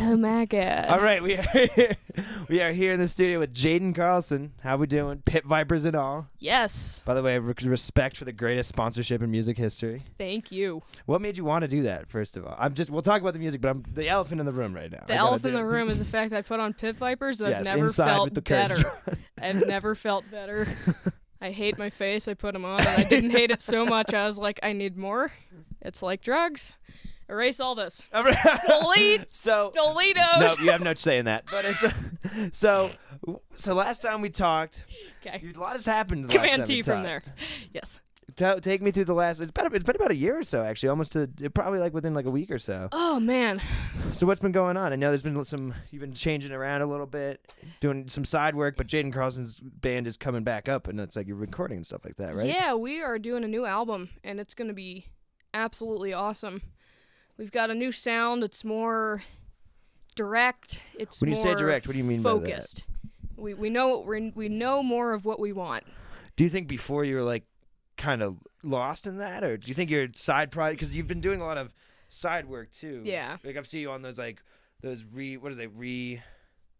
Oh my god. All right, we are here in the studio with Jaden Carlson. How we doing? Pit Vipers and all. Yes. By the way, respect for the greatest sponsorship in music history. Thank you. What made you want to do that? First of all, we'll talk about the music, but I'm the elephant in the room right now. The elephant in the room is the fact that I put on Pit Vipers. I've Yes, never inside felt with the better. I've never felt better. I hate my face. I put them on, and I didn't hate it so much. I was like, I need more. It's like drugs. Erase all this. Delete. So Delete those. no, you have no say in that. But it's so last time we talked, Okay. a lot has happened. The last Command time T we from talked. there. Yes. Take me through the last. It's been about a year or so, actually, probably like within like a week or so. Oh man. So what's been going on? I know there's been you've been changing around a little bit, doing some side work, but Jaden Carlson's band is coming back up, and it's like you're recording and stuff like that, right? Yeah, we are doing a new album, and it's gonna be absolutely awesome. We've got a new sound. It's more direct. It's when you more say direct, what do you mean focused. by that? We know more of what we want. Do you think before you were like kind of lost in that, or do you think your side project, because you've been doing a lot of side work too? Yeah. Like I've seen you on those the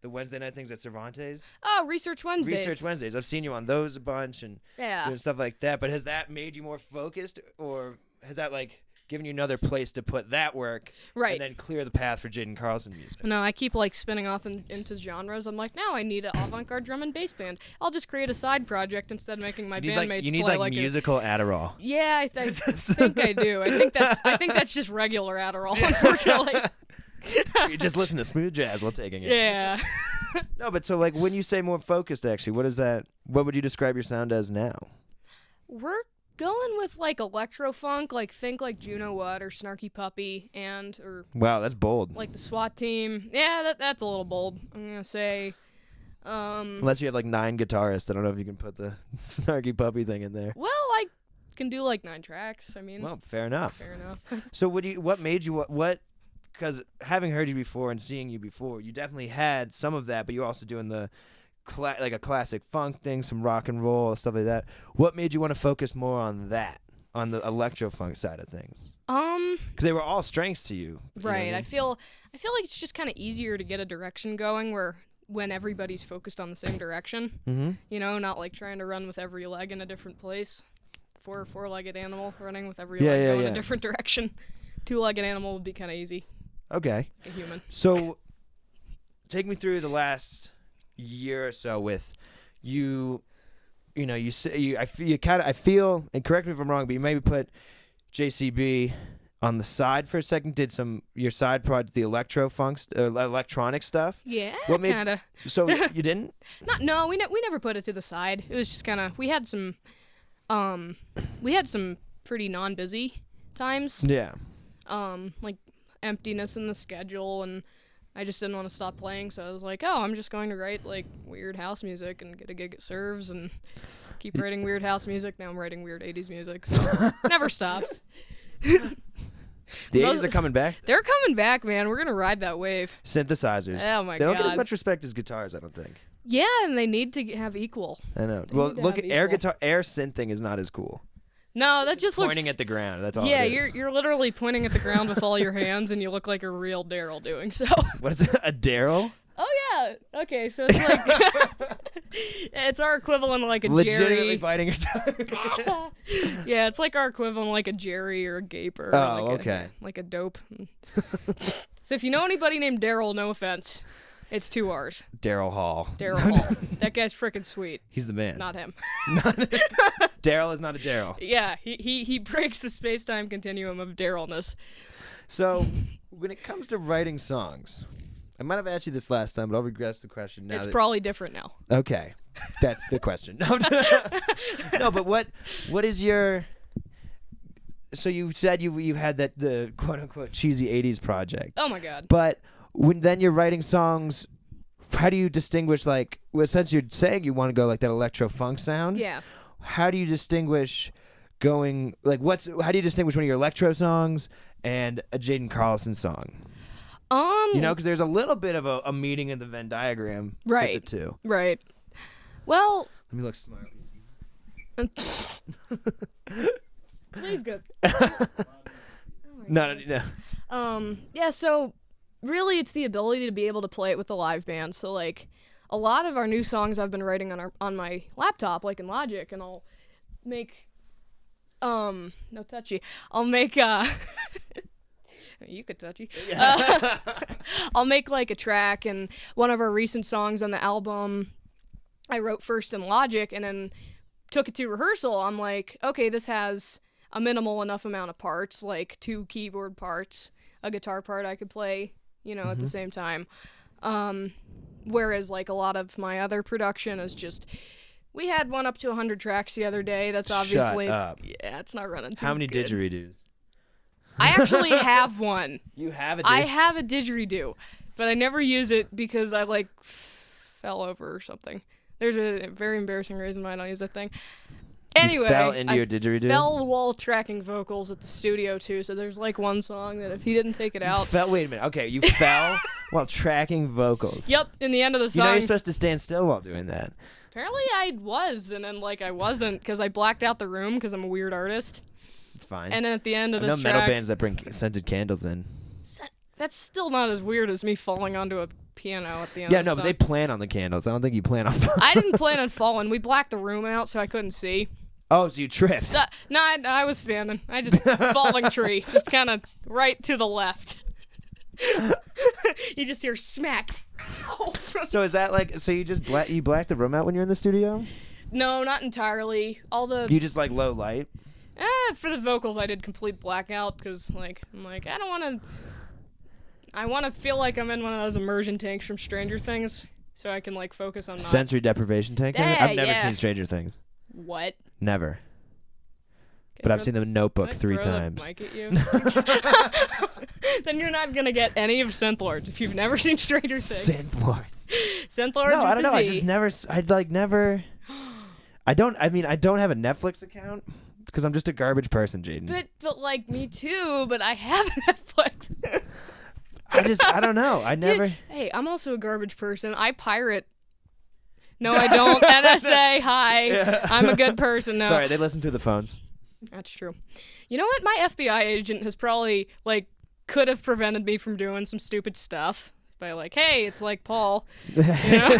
Wednesday night things at Cervantes. Oh, Research Wednesdays. Research Wednesdays. I've seen you on those a bunch and doing stuff like that. But has that made you more focused, or has that like given you another place to put that work, Right. and then clear the path for Jaden Carlson music? No, I keep like spinning off into genres. I'm like, now I need an avant-garde drum and bass band. I'll just create a side project instead of making my bandmates you need play like a musical Adderall. Yeah, I think I do. I think that's just regular Adderall, unfortunately. You just listen to smooth jazz while taking it. Yeah. No, but so like when you say more focused, actually, what is that? What would you describe your sound as now? We're going with like electro funk, like think like Juno What or Snarky Puppy or Wow, that's bold. like the SWAT Team. Yeah, that's a little bold. I'm gonna say. Unless you have like 9 guitarists, I don't know if you can put the Snarky Puppy thing in there. Well, I can do like 9 tracks. I mean. Well, fair enough. Fair enough. So what made you what? Because having heard you before and seeing you before, you definitely had some of that, but you're also doing the like a classic funk thing, some rock and roll, stuff like that. What made you want to focus more on that, on the electro funk side of things? Because they were all strengths to you. Right. I feel like it's just kind of easier to get a direction going when everybody's focused on the same direction. Mm-hmm. You know, not like trying to run with every leg in a different place. Four-legged animal running with every leg going a different direction. 2-legged animal would be kind of easy. Okay. Like a human. So, take me through the last year or so with you. You know, you say I feel, and correct me if I'm wrong, but you maybe put JCB on the side for a second. Did your side project, the electro funk, electronic stuff. Yeah, kind of. So you didn't? No, we never put it to the side. It was just kind of we had some pretty non-busy times. Yeah. Like emptiness in the schedule, and I just didn't want to stop playing, so I was like, I'm just going to write like weird house music and get a gig at Serves and keep writing weird house music. Now I'm writing weird 80s music, so never stops. The 80s are coming back? They're coming back, man. We're going to ride that wave. Synthesizers. Oh my god. They don't get as much respect as guitars, I don't think. Yeah, and they need to have equal. I know. Well, look at air synthing is not as cool. No, that just looks... Pointing at the ground, that's all Yeah, it is. you're literally pointing at the ground with all your hands, and you look like a real Daryl doing so. What is it, a Daryl? Oh, yeah. Okay, so it's like... it's our equivalent of like a Legitimately Jerry. biting your tongue. Yeah, it's like our equivalent of like a Jerry or a Gaper. Oh, like okay. Like a dope. So if you know anybody named Daryl, no offense, it's 2 R's. Daryl Hall. Daryl Hall. That guy's freaking sweet. He's the man. Not him. Daryl is not a Daryl. Yeah, he breaks the space-time continuum of Darylness. So, when it comes to writing songs, I might have asked you this last time, but I'll regress the question now. It's probably different now. Okay, that's the question. No, but what is your... So you said you had the quote-unquote cheesy 80s project. Oh, my God. But when then you're writing songs, how do you distinguish, like, since you're saying you want to go like that electro funk sound? Yeah. How do you distinguish going, like, how do you distinguish one of your electro songs and a Jaden Carlson song? You know, because there's a little bit of a meeting in the Venn diagram right. with the two. Right. Well. Let me look smart. Please go. No. Yeah, so really it's the ability to be able to play it with a live band. So like a lot of our new songs I've been writing on my laptop, like in Logic, and I'll make no touchy. I'll make you could touchy. I'll make like a track, and one of our recent songs on the album I wrote first in Logic and then took it to rehearsal. I'm like, okay, this has a minimal enough amount of parts, like 2 keyboard parts, a guitar part I could play, at the same time. Whereas like a lot of my other production is just, we had one up to 100 tracks the other day. That's obviously, Shut up. Yeah, it's not running too How many good. didgeridoos? I actually have one. You have a I have a didgeridoo, but I never use it because I like fell over or something. There's a very embarrassing reason why I don't use that thing. Anyway, You fell into your didgeridoo? Fell while tracking vocals at the studio too. So there's like one song that if he didn't take it out. Wait a minute. Okay, you fell while tracking vocals. Yep, in the end of the song. You're supposed to stand still while doing that. Apparently I was, and then like I wasn't because I blacked out the room because I'm a weird artist. It's fine. And then at the end of I this know track, metal bands that bring scented candles in. That's still not as weird as me falling onto a piano at the end. Yeah, of the no, but song. they plan on the candles. I don't think you plan on. I didn't plan on falling. We blacked the room out so I couldn't see. Oh, so you tripped. No, I was standing. I just falling tree, just kind of right to the left. You just hear smack. Ow. So is that like? So you just black the room out when you're in the studio? No, not entirely. You just like low light. For the vocals, I did complete blackout because like I'm like I don't want to. I want to feel like I'm in one of those immersion tanks from Stranger Things, so I can like focus on sensory deprivation tank. Yeah, I've never yeah. seen Stranger Things. What? Never. But I've seen The Notebook 3 times. Mic at you? Then you're not gonna get any of Synth if you've never seen Stranger Things. Synth-Lords. Synth-Lords. No, I don't know. I just never. I'd like never. I don't have a Netflix account because I'm just a garbage person, Jaden. But like me too. But I have Netflix. I don't know. I never. Dude, hey, I'm also a garbage person. I pirate. No, I don't. NSA, hi. Yeah. I'm a good person. No. Sorry, they listen through the phones. That's true. You know what? My FBI agent has probably, like, could have prevented me from doing some stupid stuff by, like, hey, it's like Paul. You know?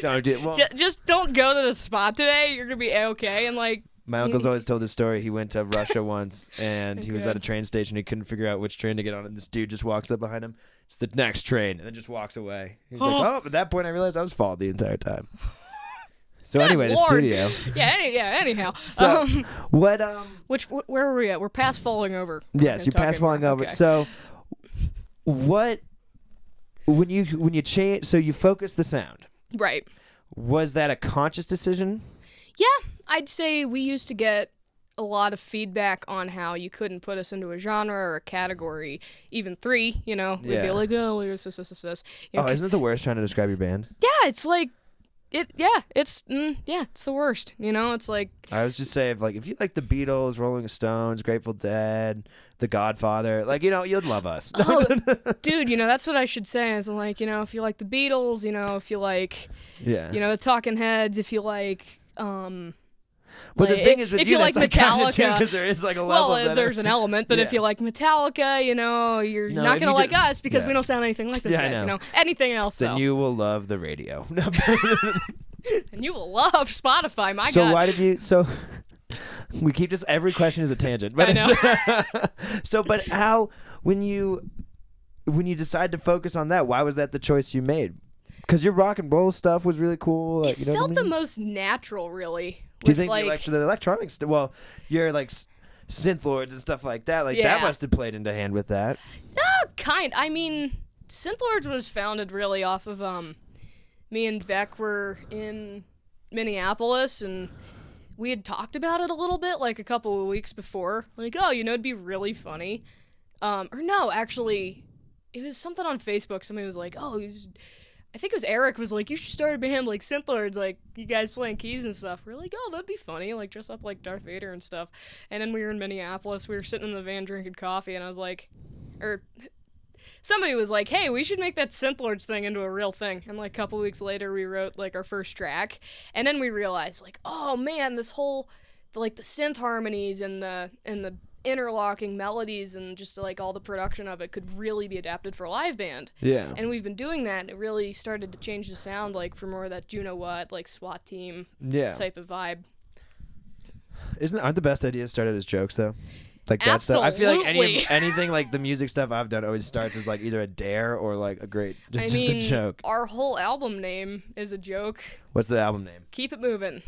Don't do it. Well, Just don't go to the spot today. You're going to be A-okay. And, like, my uncle's always told this story. He went to Russia once, and he was Okay. at a train station. He couldn't figure out which train to get on, and this dude just walks up behind him. It's the next train, and then just walks away. He's like, oh, at that point, I realized I was followed the entire time. So Good anyway, the Lord. studio. Anyhow. So what? Where were we at? We're past falling over. Yes, you passed falling over. Okay. So what? When you change, so you focus the sound. Right. Was that a conscious decision? Yeah, I'd say we used to get a lot of feedback on how you couldn't put us into a genre or a category, even 3, We'd be Yeah. like, oh, this. You know, Isn't it the worst trying to describe your band? yeah, it's like, it's the worst, It's like, I was just saying, if you like the Beatles, Rolling Stones, Grateful Dead, The Godfather, you'd love us. oh, dude, that's what I should say. Is like, if you like the Beatles, if you like, Yeah. the Talking Heads, if you like, But the like, thing is, with if you, you like that's Metallica, because there is like a level. well, there's an element, but if Yeah. you like Metallica, you're No, not if gonna you like do- us because yeah. we don't sound anything like those Yeah, I guys. know. Anything else then though, you will love the radio. and you will love Spotify. My So God. why did you? So we keep just every question is a tangent. But I know. But how when you decide to focus on that, why was that the choice you made? Because your rock and roll stuff was really cool. It you know felt what I the mean? most natural, really. Do you with, think like, the electronics? Well, you're like Synth Lords and stuff like that. That Yeah. must have played into hand with that. I mean, Synthlords was founded really off of me and Beck were in Minneapolis, and we had talked about it a little bit, like a couple of weeks before. Like, oh, it'd be really funny. Or no, actually, it was something on Facebook. Somebody was like, oh, I think it was Eric was like, you should start a band like Synthlords, like you guys playing keys and stuff. We're like, oh, that'd be funny, like dress up like Darth Vader and stuff. And then we were in Minneapolis, we were sitting in the van drinking coffee, and I was like, or somebody was like, hey, we should make that Synthlords thing into a real thing. And like a couple weeks later, we wrote like our first track, and then we realized like, oh man, this whole the synth harmonies and the interlocking melodies and just like all the production of it could really be adapted for a live band. Yeah. And we've been doing that, and it really started to change the sound, like for more of that you know what, like SWAT team type of vibe. Aren't the best ideas started as jokes though? Like that stuff. I feel like Absolutely. anything like the music stuff I've done always starts as like either a dare or like a great just a joke. Our whole album name is a joke. What's the album name? Keep It Movin'.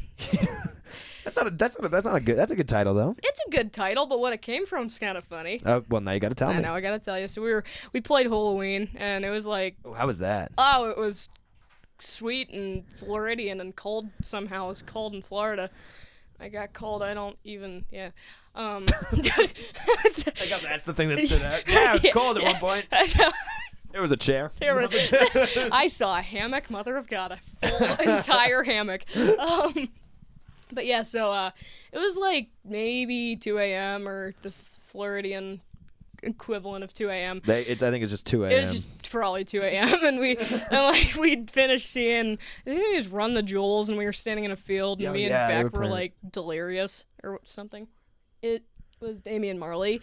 That's a good title though. It's a good title, but what it came from is kind of funny. Oh, well, now you got to tell me. I know, I gotta tell you. So we played Halloween, and it was like, Oh, how was that? oh, it was sweet and Floridian and cold somehow. It was cold in Florida. I got cold. I don't even, yeah. I guess that's the thing that stood out. Yeah, it was cold at one point. There was a chair. I saw a hammock, mother of God, a full entire hammock. But yeah, so it was like maybe 2 a.m. or the Floridian equivalent of 2 a.m. I think it's just 2 a.m. It was just probably 2 a.m. and we'd finished seeing, I think we just Run the Jewels, and we were standing in a field, and me and Beck were like delirious or something. It was Damian Marley.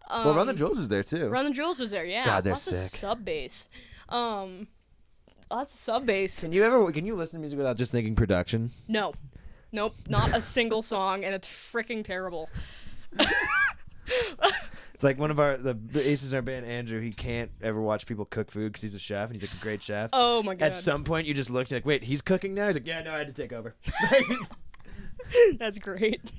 Well, Run the Jewels was there too. Run the Jewels was there, yeah. God, they're lots sick. of sub bass. Lots of sub bass. Can you listen to music without just thinking production? No. Nope, not a single song, and it's freaking terrible. It's like one of the aces in our band, Andrew. He can't ever watch people cook food because he's a chef and he's like a great chef. Oh my God. At some point, you just looked like, wait, he's cooking now? He's like, yeah, no, I had to take over. That's great.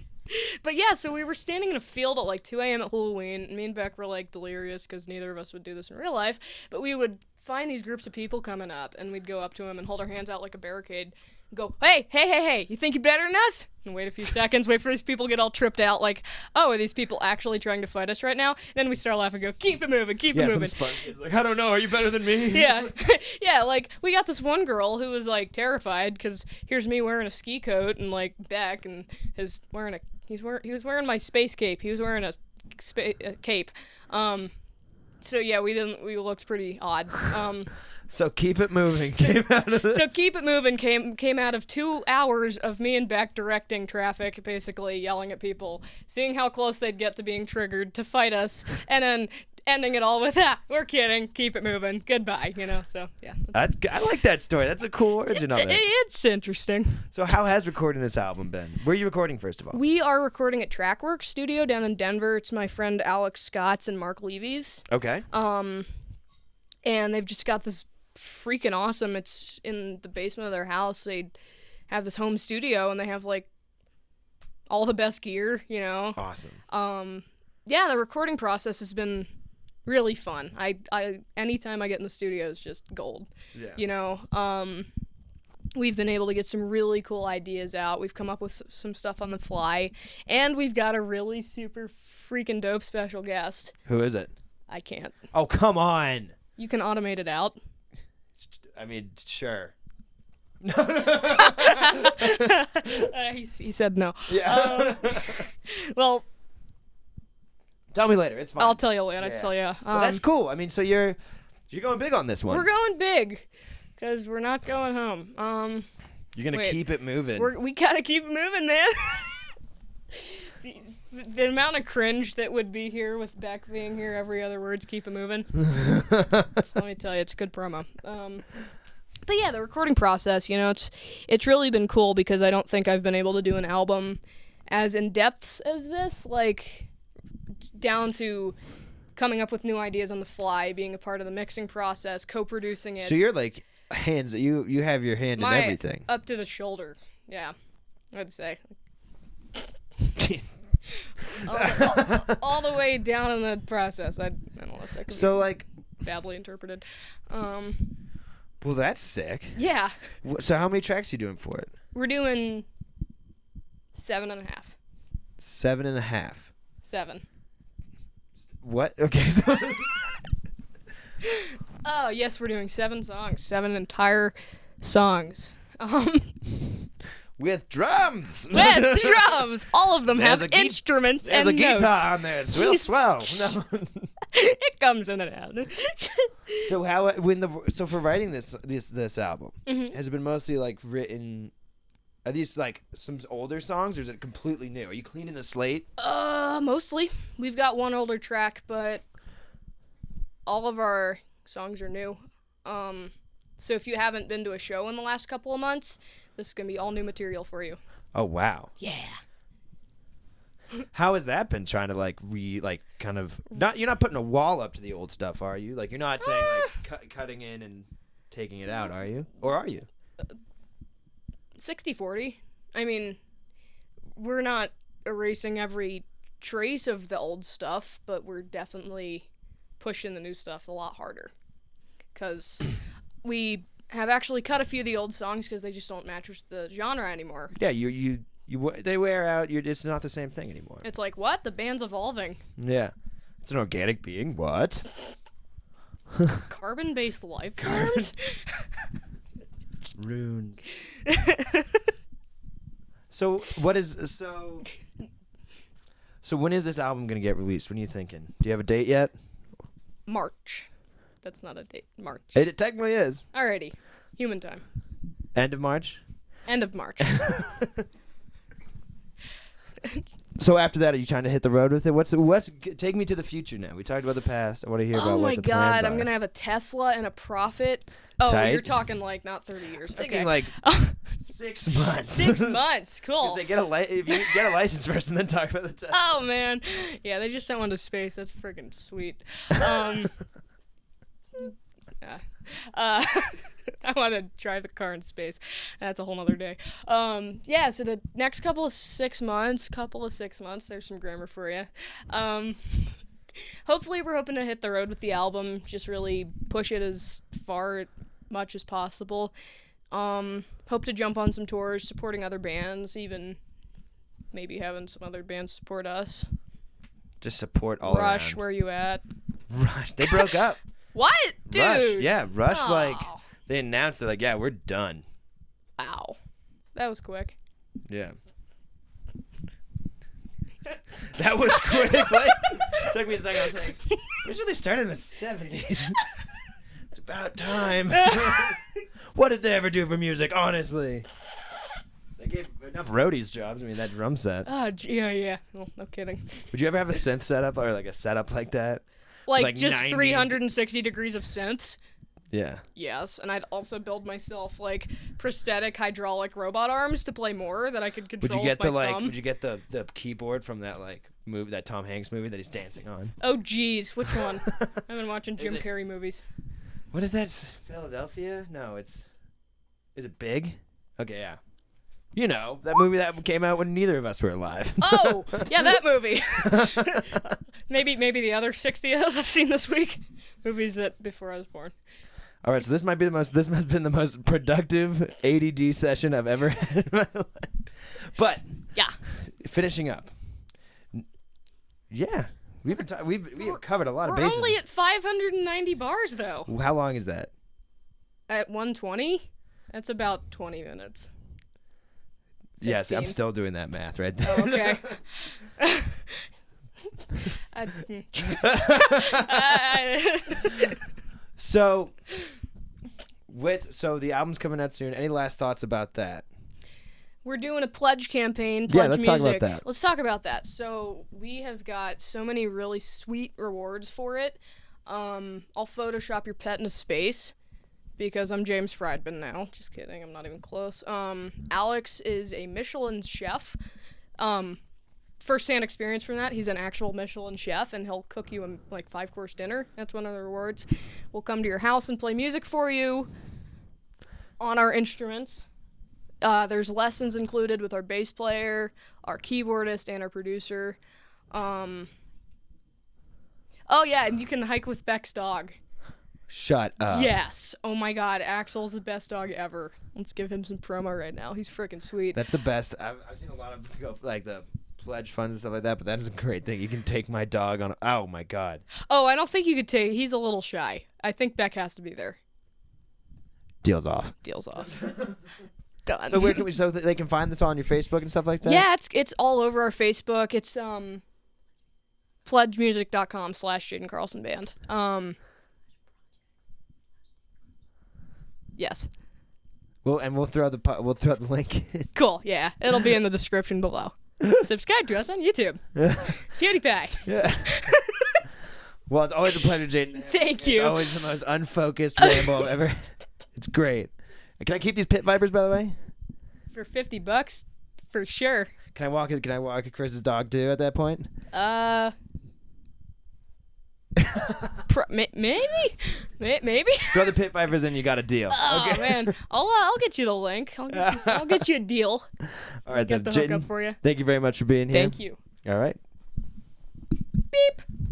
But yeah, so we were standing in a field at like 2 a.m. at Halloween, and me and Beck were like delirious because neither of us would do this in real life, but we would find these groups of people coming up, and we'd go up to them and hold our hands out like a barricade and go, hey, you think you're better than us? And wait a few seconds, wait for these people to get all tripped out like, oh, are these people actually trying to fight us right now? And then we start laughing and go, keep it moving. Some spunk kid's like, I don't know, are you better than me? Yeah. Yeah, like, we got this one girl who was, like, terrified because here's me wearing a ski coat and, like, Beck, and he was wearing my space cape. He was wearing a cape. So yeah, we looked pretty odd. So Keep It Moving So Keep It Moving came out of 2 hours of me and Beck directing traffic, basically yelling at people, seeing how close they'd get to being triggered to fight us, and then ending it all with, we're kidding, keep it moving, goodbye, so yeah. I like that story. That's a cool origin of it. It's interesting. So how has recording this album been? Where are you recording, first of all? We are recording at Trackworks Studio down in Denver. It's my friend Alex Scott's and Mark Levy's. Okay. And they've just got this freaking awesome, it's in the basement of their house. They have this home studio, and they have, like, all the best gear, Awesome. Yeah, the recording process has been really fun. I anytime I get in the studio is just gold. Yeah. We've been able to get some really cool ideas out. We've come up with some stuff on the fly, and we've got a really super freaking dope special guest. Who is it? I can't. Oh, come on. You can automate it out. I mean, sure. He said no. Yeah. Well, tell me later. It's fine. I'll tell you later. Yeah. I'll tell you. Well, that's cool. I mean, so you're going big on this one. We're going big, because we're not going home. You're gonna keep it moving. We gotta keep it moving, man. The amount of cringe that would be here with Beck being here, every other word's keep it moving. Let me tell you, it's a good promo. But yeah, the recording process, it's really been cool, because I don't think I've been able to do an album as in depth as this, like down to coming up with new ideas on the fly, being a part of the mixing process, co-producing it. So you're like hands. You have your hand in everything. Up to the shoulder. Yeah, I'd say. all the way down in the process. I don't know if that could so be like badly interpreted. Well, that's sick. Yeah. So how many tracks are you doing for it? We're doing 7.5. 7.5. 7. What? Okay. So Oh yes, we're doing 7 songs. 7 entire songs. With drums. With drums. All of them have instruments and notes. There's a guitar on there. It's real swell. No. It comes in and out. So for writing this album, has it been mostly like written Are these like some older songs, or is it completely new? Are you cleaning the slate? Mostly. We've got one older track, but all of our songs are new. So if you haven't been to a show in the last couple of months, this is gonna be all new material for you. Oh wow. Yeah. How has that been trying to like kind of not you're not putting a wall up to the old stuff, are you? Like you're not saying like cutting in and taking it out, are you? Or are you? 60-40. I mean, we're not erasing every trace of the old stuff, but we're definitely pushing the new stuff a lot harder. Because we have actually cut a few of the old songs because they just don't match with the genre anymore. Yeah, they wear out. It's not the same thing anymore. It's like, what? The band's evolving. Yeah. It's an organic being. What? Carbon-based life forms? Runes. So when is this album gonna get released? When are you thinking? Do you have a date yet? March. That's not a date. March. It technically is. Alrighty. Human time. End of March? End of March. So after that, are you trying to hit the road with it? Take me to the future now. We talked about the past. I want to hear about what the plans are. Oh my god, I'm gonna have a Tesla and a Profit. Oh, Tight. You're talking like not 30 years. I'm thinking okay. like 6 months. 6 months. Cool. If you get a license first and then talk about the Tesla. Oh man, yeah, they just sent one to space. That's freaking sweet. Yeah. I want to drive the car in space. That's a whole nother day. Yeah, so the next couple of 6 months, there's some grammar for you. Hopefully we're hoping to hit the road with the album, just really push it as much as possible. Hope to jump on some tours, supporting other bands, even maybe having some other bands support us. Just support all Rush, around. where you at? Rush, they broke up. What? Dude. Rush, yeah, Rush, Oh. like, they announced, they're like, yeah, we're done. Wow. That was quick. Yeah. That was quick. Like, took me a second. I was like, we really started in the 70s. It's about time. What did they ever do for music, honestly? They gave enough roadies jobs. I mean, that drum set. Oh, yeah. Well, no kidding. Would you ever have a synth setup or like a setup like that? Like just 90 360 degrees of synths? Yeah. Yes, and I'd also build myself like prosthetic hydraulic robot arms to play more that I could control Would you get with my thumb. Would you get the keyboard from that movie, that Tom Hanks movie that he's dancing on? Oh geez, which one? I've been watching Jim it- Carrey movies. What is that? Philadelphia? No, is it Big? Okay, yeah. You know, that movie that came out when neither of us were alive. Oh, yeah, that movie. maybe the other 60 of those I've seen this week. Movies that before I was born. All right, so this must have been the most productive ADD session I've ever had in my life. But Yeah. finishing up. Yeah, we have covered a lot of We're bases. only at 590 bars though. How long is that? At 120? That's about 20 minutes. Yes, I'm 15. still doing that math right there. Oh, okay. So the album's coming out soon. Any last thoughts about that? We're doing a pledge campaign. Yeah, Pledge let's talk music. about that. Let's talk about that. So we have got so many really sweet rewards for it. I'll Photoshop your pet into space because I'm James Friedman now. Just kidding. I'm not even close. Alex is a Michelin chef. First-hand experience from that. He's an actual Michelin chef, and he'll cook you a 5-course dinner. That's one of the rewards. We'll come to your house and play music for you on our instruments. There's lessons included with our bass player, our keyboardist, and our producer. Oh yeah, and you can hike with Beck's dog. Shut up. Yes. Oh my God, Axel's the best dog ever. Let's give him some promo right now. He's freaking sweet. That's the best. I've seen a lot of the pledge funds and stuff like that, but that is a great thing. You can take my dog on. Oh my God. Oh, I don't think you could take. He's a little shy. I think Beck has to be there. Deals off. Deals off. Done. So where can so they can find this on your Facebook and stuff like that? Yeah, it's all over our Facebook. It's pledgemusic.com/Jaden Carlson Band. Yes. We'll throw the link in. Cool. Yeah, it'll be in the description below. Subscribe to us on YouTube. PewDiePie. Yeah. Well, it's always a pleasure, Jaden. Thank you. It's always the most unfocused ramble ever. It's great. Can I keep these pit vipers, by the way? For $50, for sure. Can I walk Chris's dog too at that point? Maybe. Throw the pit vipers in, you got a deal. Oh Okay. man, I'll get you the link. I'll get you a deal. All right, Get then, the hookup Jaden, for you. thank you very much for being here. Thank you. All right. Beep.